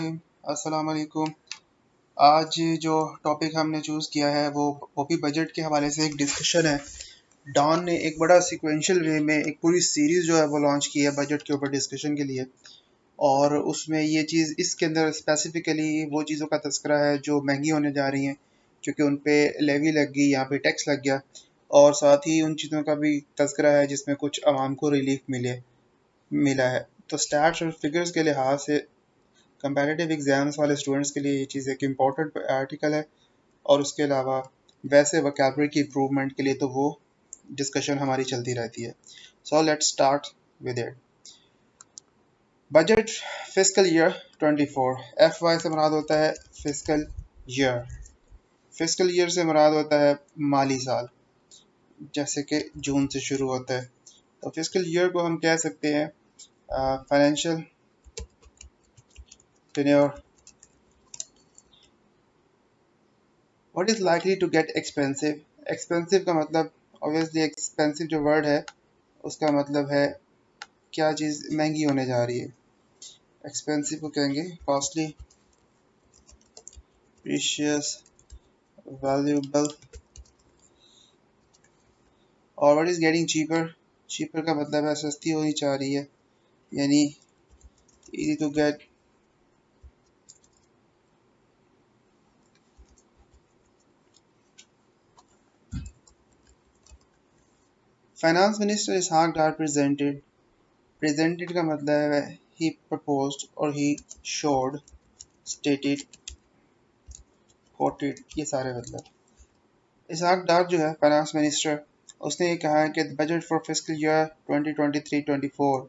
बिस्मिल्लाहिर्रहमानिर्रहीम अस्सलाम वालेकुम। आज जो टॉपिक हमने चूज़ किया है वो भी बजट के हवाले से एक डिस्कशन है। डॉन ने एक बड़ा सीक्वेंशियल वे में एक पूरी सीरीज़ जो है वो लॉन्च की है बजट के ऊपर डिस्कशन के लिए, और उसमें ये चीज़ इसके अंदर स्पेसिफिकली वो चीज़ों का तस्करा है जो महंगी होने जा रही हैं क्योंकि उन पे लेवी लग गई, यहाँ पे टैक्स लग गया, और साथ ही उन चीज़ों का भी तस्करा है जिसमें कुछ आवाम को रिलीफ मिला है। तो स्टैट्स और फिगर्स के लिहाज से कंपैरेटिव एग्ज़ाम्स वाले स्टूडेंट्स के लिए ये चीज़ एक इम्पॉर्टेंट आर्टिकल है, और उसके अलावा वैसे वोकैबुलरी की इम्प्रूवमेंट के लिए तो वो डिस्कशन हमारी चलती रहती है। So let's start with it. Budget fiscal year 24। F Y से मुराद होता है फिस्कल ईयर। फिस्कल ईयर से मुराद होता है माली साल, जैसे कि जून से शुरू होता है। तो फिस्कल ईयर को हम कह सकते हैं financial tenure. What is likely to get expensive. Expensive का मतलब, ऑब्वियसली एक्सपेंसिव जो वर्ड है उसका मतलब है क्या चीज़ महंगी होने जा रही है। एक्सपेंसिव को कहेंगे कॉस्टली, प्रीशियस, वैल्यूएबल। और what is getting cheaper. Cheaper का मतलब है सस्ती होनी चाह रही है, यानी easy to get. Finance minister Ishaq Dar presented. Presented का मतलब है ही प्रपोज्ड और ही शोड, स्टेटेड, कोटेड, ये सारे मतलब। इसहाक डार जो है फाइनेंस मिनिस्टर, उसने ये कहा है कि बजट फॉर फिस्कल ईयर 2023-24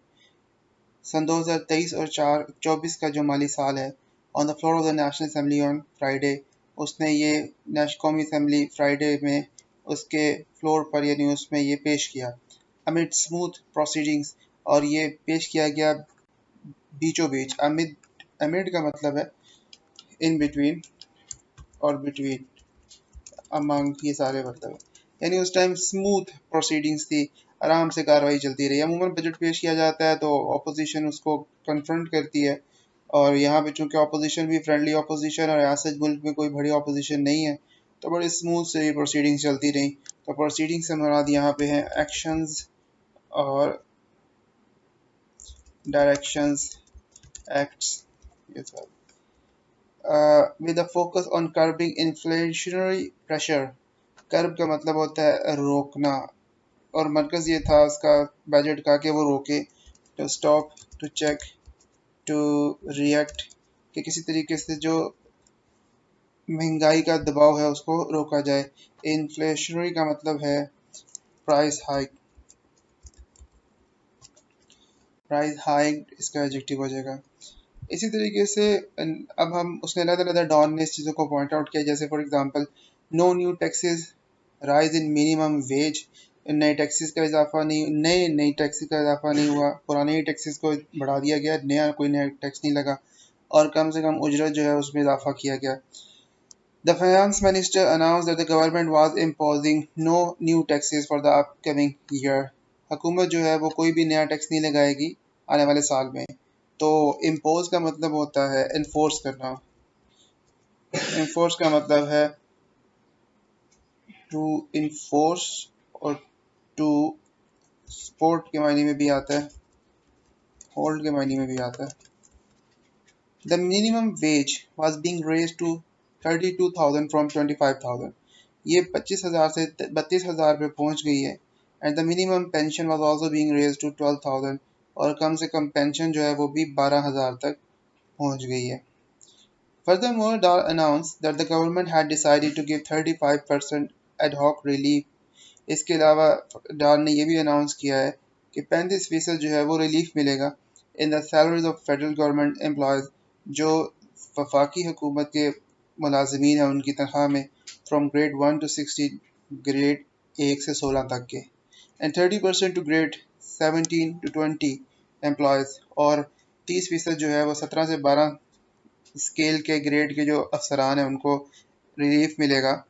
सन 2023 और 24 का जो माली साल है, on the floor of the national assembly on Friday, उसने ये कौमी असम्बली फ्राइडे में उसके फ्लोर पर यानी उसमें ये पेश किया अमिड स्मूथ प्रोसीडिंग्स। और ये पेश किया गया बीचों बीच। अमिड का मतलब है इन बिटवीन और बिटवीन, अमंग, ये सारे मतलब, यानी उस टाइम स्मूथ प्रोसीडिंग्स थी, आराम से कार्रवाई चलती रही। अमूमन बजट पेश किया जाता है तो अपोजिशन उसको कन्फ्रंट करती है, और यहाँ पे चूंकि अपोजिशन भी फ्रेंडली अपोजिशन और ऐसे मुल्क में कोई बड़ी अपोजिशन नहीं है, तो बड़े स्मूथ से प्रोसीडिंग्स चलती रही। तो प्रोसीडिंग्स से मुराद यहाँ पे हैं एक्शंस और डायरेक्शंस, एक्ट्स, ये सब। With a focus on curbing inflationary pressure. Curb का मतलब होता है रोकना, और मरकज़ ये था उसका बजट का कि वो रोके, to stop, to check, to react, कि किसी तरीके से जो महंगाई का दबाव है उसको रोका जाए। इन्फ्लेशनरी का मतलब है प्राइस हाइक, प्राइस हाइक इसका एडजेक्टिव हो जाएगा। इसी तरीके से अब हम उसने अलग-अलग डॉन ने इस चीज़ों को पॉइंट आउट किया, जैसे for example no new taxes, rise in minimum wage. नए टैक्सेस का इजाफा नहीं, नई टैक्सेस का इजाफा नहीं हुआ, पुराने टैक्सेस को बढ़ा दिया गया, नया टैक्स नहीं लगा, और कम से कम उजरत जो है उसमें इजाफा किया गया। The finance minister announce that the government was imposing no new taxes for the upcoming year. हुकूमत जो है वो कोई भी नया टैक्स नहीं लगाएगी आने वाले साल में। तो इम्पोज का मतलब होता है इन्फोर्स करना। इन्फोर्स का मतलब है टू इन्फोर्स, और टू सपोर्ट के मायने में भी आता है, होल्ड के मायने में भी आता है। The minimum wage was being raised to 32,000 from 25,000। ये 25,000 से 32,000 पे पहुंच गई है। And the minimum pension was also being raised to 12,000, और कम से कम पेंशन जो है वो भी 12,000 तक पहुंच गई है। Furthermore, Dar announced that the government had decided to give 35% ad hoc relief. इसके अलावा डार ने ये भी अनाउंस किया है कि 35% जो है वो रिलीफ मिलेगा in the salaries of federal government employees, जो वफाकी हुकूमत के मुलाजमीन हैं उनकी तनख्वाह में, फ्राम ग्रेड 1 to 16, ग्रेड 1 से 16 तक के, and 30% to grade 17 to 20 employees, और 30% जो है वो 17 से 12 स्केल के ग्रेड के जो अफसरान हैं उनको रिलीफ मिलेगा।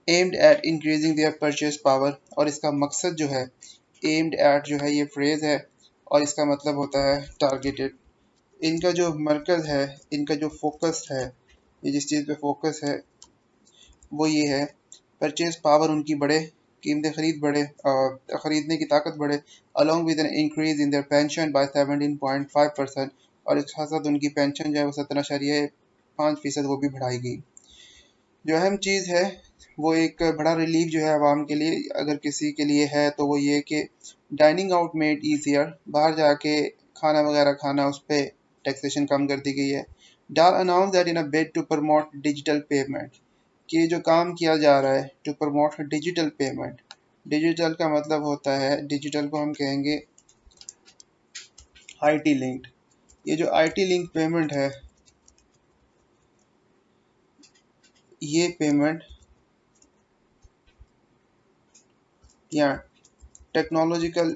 Aimed at increasing there purchase power, और इसका मकसद जो है, एम्ड एट जो है ये फ्रेज है और इसका मतलब होता है टारगेटेड। इनका जो मरकज़ है, इनका जो फोकस है, ये जिस चीज़ पे फोकस है वो ये है, परचेज पावर उनकी बढ़े, कीमतें बढ़े, ख़रीदने की ताकत बढ़े, along with an increase in their pension by 17.5%, और इसके साथ साथ उनकी पेंशन जो है वो 17.5% वो भी बढ़ाई गई। जो अहम चीज़ है वो एक बड़ा रिलीफ जो है आवाम के लिए, अगर किसी के लिए है तो वो ये कि डाइनिंग आउट मेड ईजियर, बाहर जाके खाना वगैरह खाना उस पर टैक्सेशन कम कर दी गई है। Dar announce that in a bid to promote digital payment, कि ये जो काम किया जा रहा है to promote digital payment, digital का मतलब होता है, डिजिटल को हम कहेंगे आईटी लिंक्ड। ये जो आईटी लिंक पेमेंट है, ये पेमेंट या टेक्नोलॉजिकल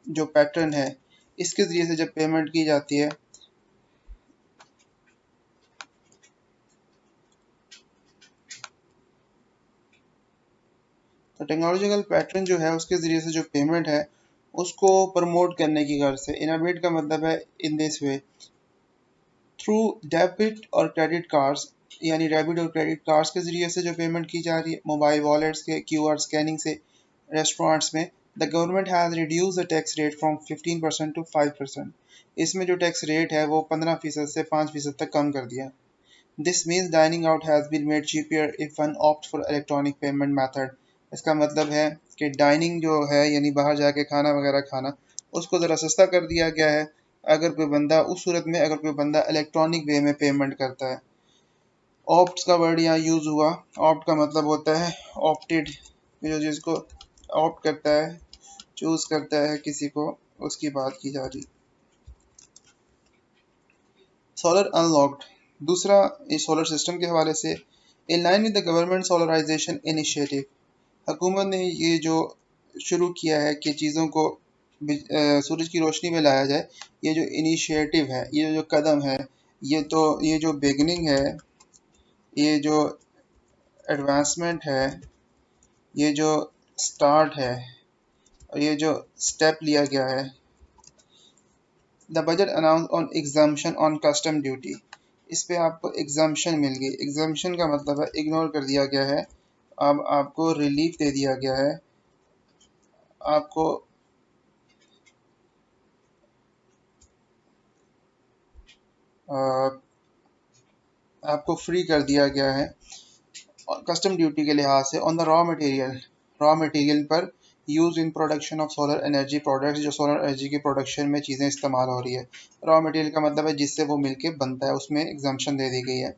जो पैटर्न है, इसके ज़रिए से जब पेमेंट की जाती है तो टेक्नोलॉजिकल पैटर्न जो है उसके ज़रिए से जो पेमेंट है उसको प्रमोट करने की गर्ज से, इनोवेट का मतलब है in this way, through debit और क्रेडिट कार्ड्स, यानी डेबिट और क्रेडिट कार्ड्स के ज़रिए से जो पेमेंट की जा रही है, मोबाइल वॉलेट्स के क्यूआर स्कैनिंग से रेस्टोरेंट्स में। The government has reduce the tax rate from 15% to 5%। इसमें जो टैक्स रेट है वो 15% से 5% तक कम कर दिया। This means dining out has been made cheaper if one opt for electronic payment method. इसका मतलब है कि डाइनिंग जो है यानी बाहर जाके खाना वगैरह खाना, उसको ज़रा सस्ता कर दिया गया है अगर कोई बंदा, उस सूरत में अगर कोई बंदा इलेक्ट्रॉनिक वे में पेमेंट करता है। ऑप्ट का वर्ड यहाँ यूज़ हुआ। ऑप्ट का मतलब होता है ऑप्टेड, जो जिसको ऑप्ट करता है, चूज़ करता है किसी को, उसकी बात की जा रही। सोलर अनलॉक्ड, दूसरा इस सोलर सिस्टम के हवाले से, in line with the government solarization initiative, हुकूमत ने ये जो शुरू किया है कि चीज़ों को सूरज की रोशनी में लाया जाए, ये जो इनिशिएटिव है, ये जो कदम है, ये जो बिगनिंग है, ये जो एडवांसमेंट है, ये जो स्टार्ट है, और ये जो स्टेप लिया गया है, the budget announce on exemption on custom duty, इस पे आपको एग्जाम्शन मिल गई। एग्जाम्शन का मतलब है इग्नोर कर दिया गया है, अब आपको रिलीफ दे दिया गया है, आपको आ, आपको फ्री कर दिया गया है कस्टम ड्यूटी के लिहाज से ऑन द रॉ मटेरियल पर use in production of solar energy products, जो सोलर एनर्जी की प्रोडक्शन में चीज़ें इस्तेमाल हो रही है। रॉ मटेरियल का मतलब है जिससे वो मिलके बनता है, उसमें एग्जाम्शन दे दी गई है।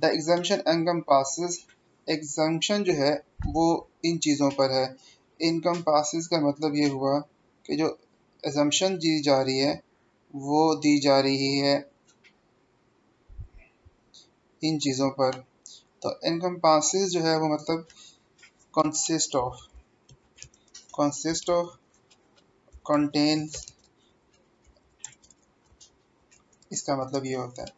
द एग्जाम्शन एनकम्पासेस, एग्जाम्शन जो है वो इन चीज़ों पर है। इनकम पासिस का मतलब ये हुआ कि जो एग्जाम्शन दी जा रही है वो दी जा रही है इन चीज़ों पर। तो इनकम पासिस जो है वो मतलब consist of, consist of, contains, इसका मतलब ये होता है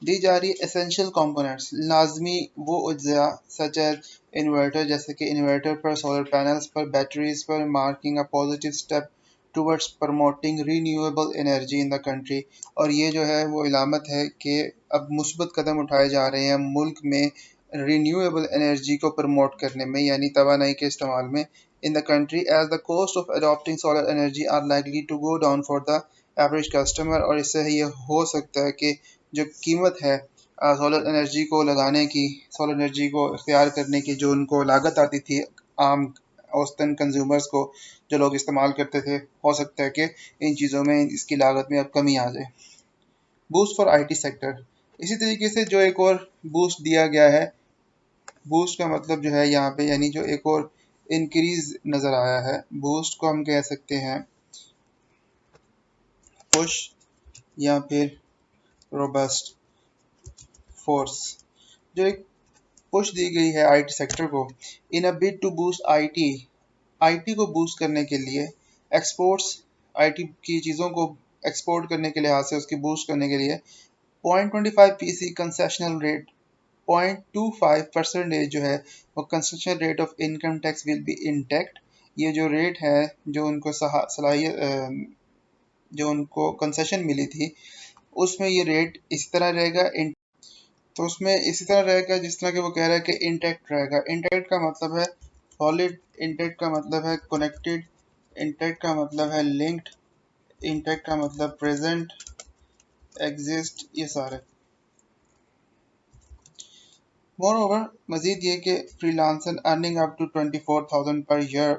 दी जा रही एसेंशियल कंपोनेंट्स, लाजमी वो अज्जा सच एज इन्वर्टर, जैसे कि इन्वर्टर पर, सोलर पैनल्स पर, बैटरीज पर, marking a positive step towards promoting renewable energy in the country. और ये जो है वो इलामत है कि अब मुस्बत कदम उठाए जा रहे हैं मुल्क में रीन्यूएबल एनर्जी को प्रमोट करने में, यानी तवानाई के इस्तेमाल में। In the country as the cost of adopting solar energy are likely to go down for the average customer, और इससे ये हो सकता है कि जो कीमत है सोलर एनर्जी को लगाने की, सोलर एनर्जी को इख्तियार करने की, जो उनको लागत आती थी आम औसतन कंज्यूमर्स को, जो लोग इस्तेमाल करते थे, हो सकता है कि इन चीज़ों में इसकी लागत में अब कमी आ जाए। बूस्ट फॉर आईटी सेक्टर, इसी तरीके से जो एक और बूस्ट दिया गया है, बूस्ट का मतलब जो है यहाँ पे यानी जो एक और इंक्रीज नज़र आया है, बूस्ट को हम कह सकते हैं पुश या फिर रोबस्ट फोर्स। जो एक पुश दी गई है आईटी सेक्टर को, in a bid to boost IT, IT को बूस्ट करने के लिए, एक्सपोर्ट्स, आईटी की चीज़ों को एक्सपोर्ट करने के लिहाज से उसकी बूस्ट करने के लिए 0.25 पीसी कंसेशनल रेट, 0.25% जो है वो concession rate of income tax will be intact. ये जो रेट है जो उनको सलाहियत जो उनको कंसेशन मिली थी उसमें ये रेट इसी तरह रहेगा। तो उसमें इसी तरह रहेगा जिस तरह के वो कह रहा है कि इंटैक्ट रहेगा। इंटैक्ट का मतलब है सॉलिड, इंटैक्ट का मतलब है कनेक्टेड, इंटैक्ट का मतलब है लिंक्ड, इंटैक्ट का मतलब प्रेजेंट, एग्जिस्ट, ये सारे। मोरओवर मजीद ये कि freelancer earning up to 24,000 per year,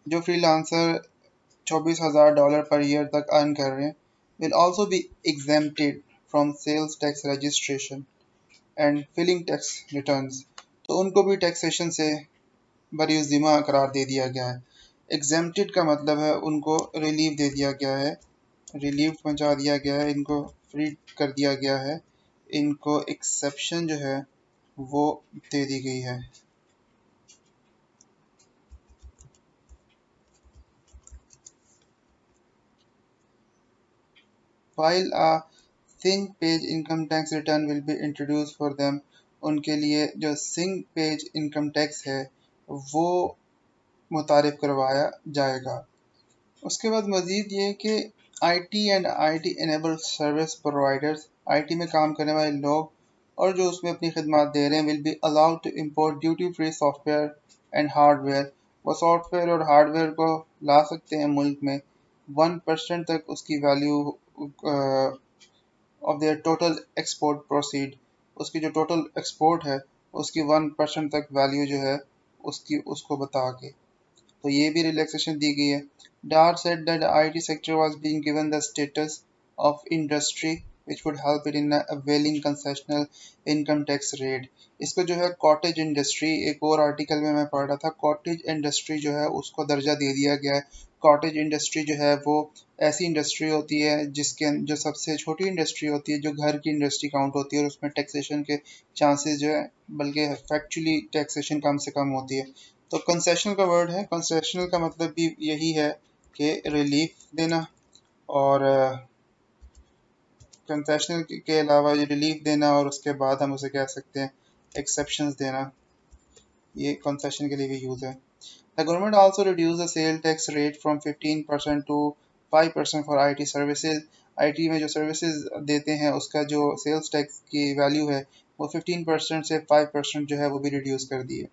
जो फ्रीलांसर $24,000 पर ईयर तक अर्न कर रहे हैं, will also be exempted from sales tax registration and filing tax returns. तो उनको भी टैक्सेशन से बरी ज़िम्मा करार दे दिया गया है। एग्जेम्प्टेड का मतलब है उनको रिलीफ दे दिया गया है, रिलीफ पहुंचा दिया गया है, इनको फ्री कर दिया गया है, इनको एक्सेप्शन जो है वो दे दी गई है। While a single page income tax return will be introduced for them, उनके लिए जो सिंगल पेज इनकम टैक्स है वो मुतारिफ करवाया जाएगा। उसके बाद मजीद ये कि IT and IT enabled service providers, IT में काम करने वाले लोग और जो उसमें अपनी खदमात दे रहे हैं, will be allowed to import duty free software and hardware. वो सॉफ्टवेयर और हार्डवेयर को ला सकते हैं मुल्क में 1% तक उसकी value of their total export proceed, उसकी जो टोटल एक्सपोर्ट है उसकी 1% तक वैल्यू जो है उसकी उसको बता के, तो ये भी रिलैक्सेशन दी गई है। Dar said that the IT sector was being given the status of industry which would help it in availing concessional income tax rate। इसको जो है कॉटेज इंडस्ट्री, एक और आर्टिकल में मैं पढ़ रहा था, कॉटेज इंडस्ट्री जो है उसको दर्जा दे दिया गया है। कॉटेज इंडस्ट्री जो है वो ऐसी इंडस्ट्री होती है जिसके जो सबसे छोटी इंडस्ट्री होती है, जो घर की इंडस्ट्री काउंट होती है और उसमें टैक्सेशन के चांसेस जो है बल्कि फैक्चुअली टैक्सेशन कम से कम होती है। तो कंसेशनल का वर्ड है, कंसेशनल का मतलब भी यही है कि रिलीफ देना, और कंसेशनल के अलावा ये रिलीफ देना और उसके बाद हम उसे कह सकते हैं एक्सेप्शंस देना, ये कंसेशन के लिए भी यूज़ है। The government also reduced the sale tax rate from 15% to 5% for IT services। IT में जो सर्विसेज देते हैं उसका जो सेल्स टैक्स की वैल्यू है वो 15% से 5% जो है वो भी रिड्यूस कर दी है।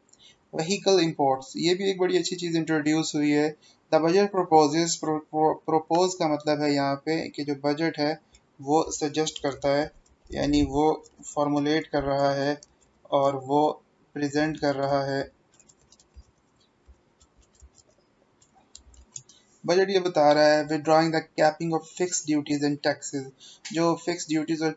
व्हीकल इंपोर्ट्स, ये भी एक बड़ी अच्छी चीज़ इंट्रोड्यूस हुई है। द बजट प्रोपोजेस, प्रोपोज का मतलब है यहाँ पे कि जो बजट है वो सजेस्ट करता है, यानी वो फॉर्मुलेट कर रहा है और वो प्रेजेंट कर रहा है। बजट ये बता रहा है withdrawing the capping of fix duties and taxes, जो फिक्स ड्यूटीज और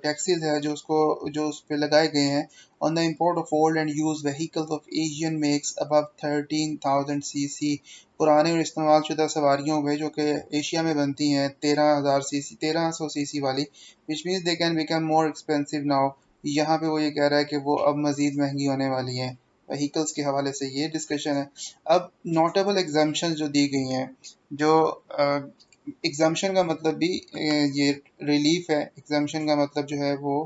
टैक्सेस है जो उसको जो उस पर लगाए गए हैं on the import of old and use vehicles of Asian makes above 13,000 CC, पुराने और इस्तेमाल शुदा सवारियों में जो कि एशिया में बनती हैं 13,000 सीसी, 1300 सीसी वाली, which means they can become more expensive now. यहाँ पे वो ये कह रहा है कि वो अब मज़ीद महंगी होने वाली हैं। व्हीकल्स के हवाले से ये डिस्कशन है। अब नोटेबल एग्जाम्पशन जो दी गई हैं, जो एग्जाम्पशन का मतलब भी ये रिलीफ है। एग्जाम्पशन का मतलब जो है वो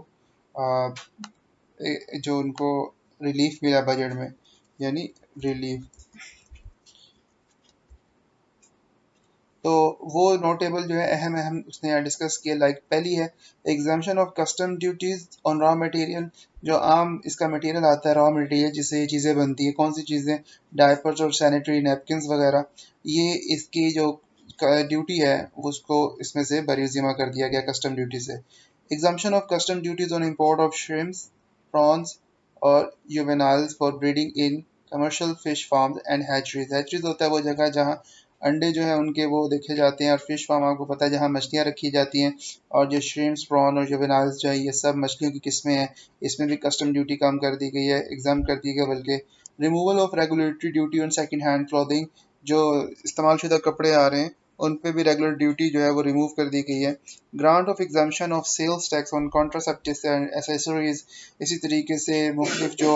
अ, जो उनको रिलीफ मिला बजट में, यानी रिलीफ, तो वो नोटेबल जो है अहम अहम उसने यहाँ डिस्कस किया। लाइक पहली है exemption of custom duties on raw material, जो आम इसका मटेरियल आता है, रॉ मटेरियल जिससे ये चीज़ें बनती है, कौन सी चीज़ें, डायपर्स और सैनिटरी नैपकिन्स वगैरह, ये इसकी जो ड्यूटी है उसको इसमें से बरीज़िमा कर दिया गया कस्टम ड्यूटी से। Exemption of custom duties on import of shrimps, prawns और juveniles for breeding in commercial fish farms and hatcheries. Hatcheries होता है वो जगह जहाँ अंडे जो है उनके वो देखे जाते हैं, और फिश फार्म आपको पता है जहाँ मछलियाँ रखी जाती हैं, और जो श्रिम्स, प्रॉन और जुवेनाइल्स जो है ये सब मछलियों की किस्में हैं, इसमें भी कस्टम ड्यूटी कम कर दी गई है, एग्जाम कर दी गई। बल्कि removal of regulatory duty on second hand clothing, जो इस्तेमाल शुदा कपड़े आ रहे हैं उन पे भी रेगुलर ड्यूटी जो है वो रिमूव कर दी गई है। Grant of exemption of sales tax on contraceptives and accessories, इसी तरीके से मुख्तलिफ जो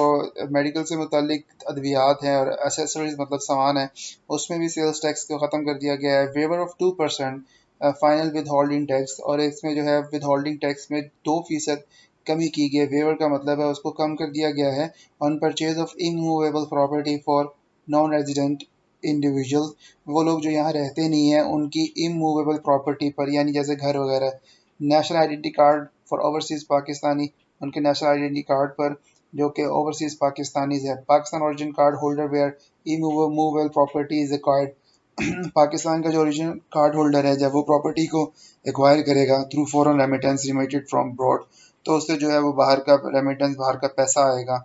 मेडिकल से मुतल्लिक अद्वियात हैं और एसेसरीज मतलब सामान है उसमें भी सेल्स टैक्स को ख़त्म कर दिया गया है। Waiver of 2% final withholding tax, और इसमें जो है विद होल्डिंग टैक्स में 2% कमी की गई है। वेवर का मतलब है उसको कम कर दिया गया है। On purchase of immovable property for non resident individual, वो लोग जो यहाँ रहते नहीं हैं उनकी इमूवेबल प्रॉपर्टी पर, यानी जैसे घर वगैरह, national identity card for overseas Pakistani, उनके नेशनल आइडेंटिटी कार्ड पर जो कि ओवरसीज पाकिस्तानीज है। Pakistan origin card holder where immovable property is acquired Pakistan का जो ओरिजिन कार्ड होल्डर है जब वो प्रॉपर्टी को एक्वायर करेगा through foreign remittance remitted from abroad, तो उससे जो है वो बाहर का रेमिटेंस, बाहर का पैसा आएगा।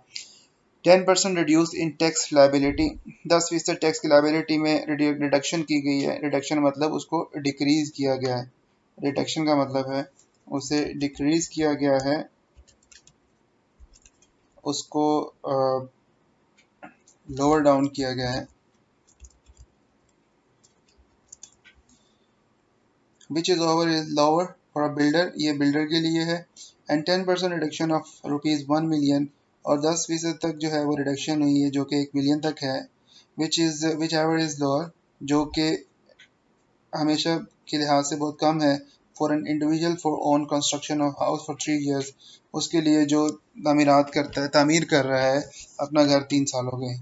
10% reduce in tax liability, 10% tax की लाइबिलिटी में रिडक्शन की गई है। रिडक्शन मतलब उसको डिक्रीज किया गया है। रिडक्शन का मतलब है उसे डिक्रीज किया गया है, उसको लोअर डाउन किया गया है। Which is over is lower for a builder, ये बिल्डर के लिए है। एंड 10% रिडक्शन ऑफ ₹1 मिलियन, और 10% तक जो है वो रिडक्शन हुई है जो कि 1 मिलियन तक है। विच एवर इज लोअर, जो कि हमेशा के लिहाज से बहुत कम है। For an individual for own construction of house for 3 years, उसके लिए जो तामीरात करता है, तामीर कर रहा है अपना घर 3 सालों के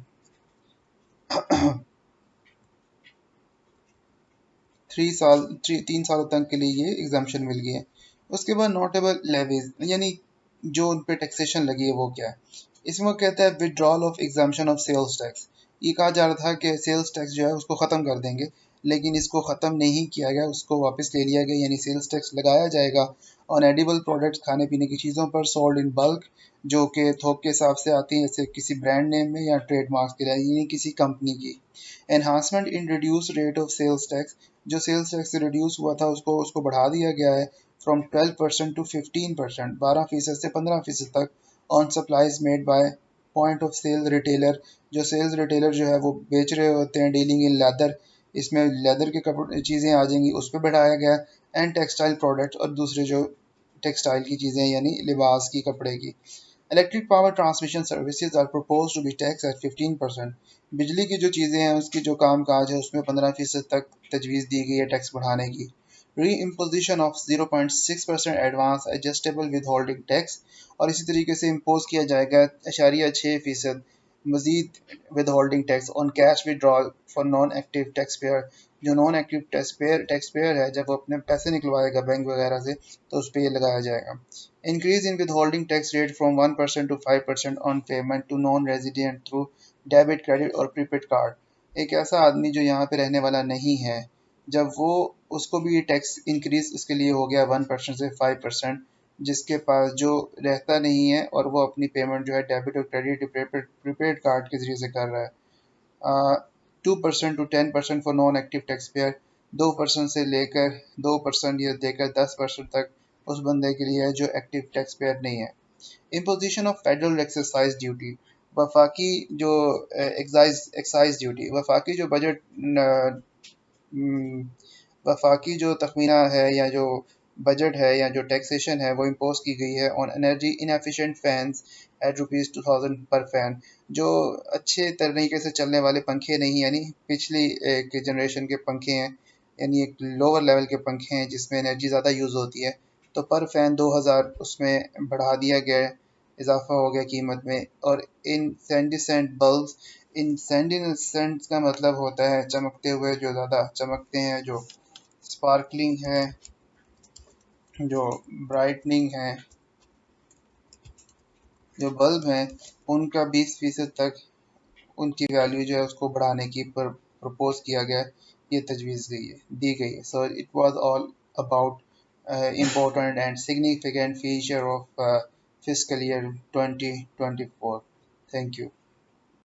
3 साल 3 सालों तक के लिए ये एग्जामेशन मिल गई है। उसके बाद नोटेबल लेवीज, यानी जो उन पे टैक्सेशन लगी है वो क्या है। इसमें वो कहता है withdrawal of exemption of sales tax. ये कहा जा रहा था कि सेल्स टैक्स जो है उसको ख़त्म कर देंगे, लेकिन इसको ख़त्म नहीं किया गया, उसको वापस ले लिया गया। यानी सेल्स टैक्स लगाया जाएगा ऑन एडिबल प्रोडक्ट्स, खाने पीने की चीज़ों पर, सोल्ड इन बल्क, जो कि थोक के हिसाब से आती हैं, जैसे किसी ब्रांड नेम में या ट्रेडमार्क के लिए, यानी किसी कंपनी की। Enhancement in reduce rate of sales tax, जो सेल्स टैक्स रिड्यूस हुआ था उसको उसको बढ़ा दिया गया है फ्रॉम 12% टू 15%, 12% से 15% तक, on supplies made by point of sale retailer, जो सेल्स रिटेलर जो है वो बेच रहे होते हैं डीलिंग इन लेदर, इसमें लेदर के कपड़े चीज़ें आ जाएंगी, उस पर बढ़ाया गया। एंड टेक्सटाइल प्रोडक्ट्स, और दूसरे जो टेक्सटाइल की चीज़ें यानी लिबास की, कपड़े की। Electric power transmission services are propose to be tax at 15%, बिजली की जो चीज़ें हैं उसकी जो काम काज है उसमें 15% तक तजवीज़ दी गई है टैक्स बढ़ाने की। Reimposition of 0.6% advance adjustable withholding tax, और इसी तरीके से इम्पोज किया जाएगा 6.6% मजीद withholding tax on cash withdrawal for non active tax payer, जो नॉन एक्टिव टैक्स पेयर है जब वो अपने पैसे निकलवाएगा बैंक वगैरह से तो उस पर ये लगाया जाएगा। Increase in withholding tax rate from 1% to 5% on payment to non-resident through debit, credit और प्रीपेड कार्ड। एक ऐसा आदमी जो यहाँ पे रहने वाला नहीं है, जब वो उसको भी टैक्स इंक्रीज उसके लिए हो गया 1% से 5%, जिसके पास जो रहता नहीं है और वो अपनी पेमेंट जो है डेबिट और क्रेडिट प्रीपेड कार्ड के जरिए से कर रहा है। 2% to 10% for non active tax payer, 2% से लेकर 2% या देकर 10% तक उस बंदे के लिए है जो एक्टिव टैक्स पेयर नहीं है। Imposition of federal excise duty, वफाकी जो एक्साइज ड्यूटी, वफाकी जो बजट वफाकी जो तखमीना है या जो बजट है या जो टैक्सेशन है वो इम्पोज की गई है on energy inefficient fans at ₹2000 per fan, जो अच्छे तरीके से चलने वाले पंखे नहीं, यानी पिछली एक जनरेशन के पंखे हैं, यानी एक लोअर लेवल के पंखे हैं जिसमें एनर्जी ज़्यादा यूज़ होती है, तो पर फैन 2000 उसमें बढ़ा दिया गया है, इजाफा हो गया कीमत में। और इंसेंडिसेंट बल्ब, इंसेंडिसेंट का मतलब होता है चमकते हुए, जो ज़्यादा चमकते हैं, जो स्पार्कलिंग है, जो ब्राइटनिंग है, जो बल्ब हैं उनका 20% तक उनकी वैल्यू जो है उसको बढ़ाने की प्रपोज किया गया, ये तजवीज़ दी गई है। So it was all about important and significant feature of fiscal year 2024. Thank you.